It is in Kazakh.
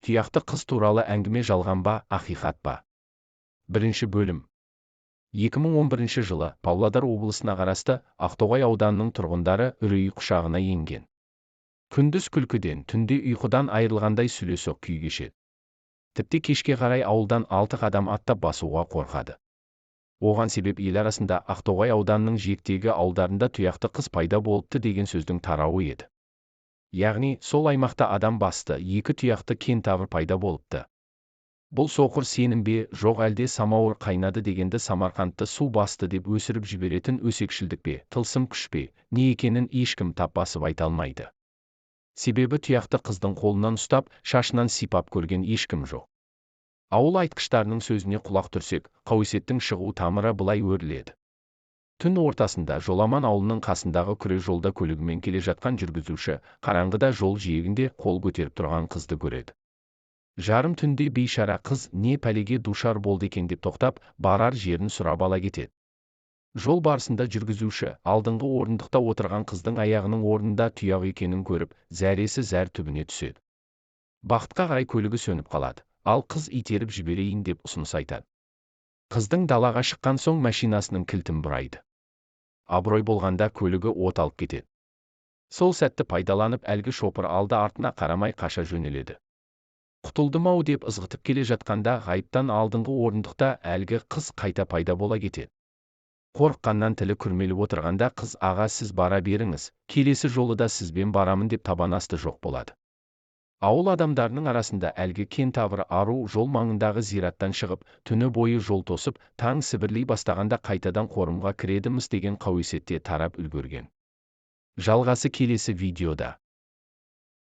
Тұяқты қыз туралы әңгіме жалған ба, ақиқат па? Бірінші бөлім. 2011 жылы Павлодар облысына қарасты Ақтоғай ауданының тұрғындары үрей құшағына енген. Күндіз күлкіден, түнде ұйқыдан айырылғандай сүлесоқ күй кешеді. Тіпті кешке қарай ауылдан 6 қадам аттап басуға қорқады. Оған себеп ел арасында Ақтоғай ауданының жиектегі ауылдарында тұяқты қыз пайда болыпты деген сөздің тарауы еді. Яғни, сол аймақта адам басты 2 тұяқты кентавр пайда болыпты. Бұл соқыр сенім бе, жоқ әлде самауыр қайнады дегенді Самарқандты су басты деп өсіріп жіберетін өсекшілдік пе, тылсым күш пе, не екенін ешкім тап басып айта алмайды. Себебі тұяқты қыздың қолынан ұстап, шашынан сипап көрген ешкім жоқ. Ауыл айтқыштарының сөзіне құлақ түрсек, қауесеттің шығу тамыры былай өріледі. Түн ортасында Жоламан ауылының қасындағы күре жолда көлігімен келе жатқан жүргізуші, қараңғыда жол жиегінде қол көтеріп тұрған қызды көреді. Жарым түнде бейшара қыз не пәлеге душар болды екен деп тоқтап, барар жерін сұрап ала кетеді. Жол барысында жүргізуші, алдыңғы орындықта отырған қыздың аяғының орнында тұяқ екенін көріп, зәресі зәр түбіне түседі. Бақытқа қарай көлігі сөніп қалады, ал қыз итеріп жіберейін деп ұсыныс айтады. Қыздың далаға шыққан соң машинасының кілтін бұрайды. Абырой болғанда көлігі от алып кетеді. Сол сәтті пайдаланып әлгі шопыр алды артына қарамай қаша жөнеледі. Құтылдым-ау деп ызғытып келе жатқанда ғайыптан алдыңғы орындықта әлгі қыз қайта пайда бола кетеді. Қорыққаннан тілі күрмеліп отырғанда қыз аға сіз бара беріңіз, келесі жолы да сізбен барамын деп табанасты жоқ болады. Ауыл адамдарының арасында әлгі кентавр ару жол маңындағы зираттан шығып, түні бойы жол тосып, таң сібірлей бастағанда қайтадан қорымға кіреді-міс деген қауесетте тарап үлгерген. Жалғасы келесі видеода.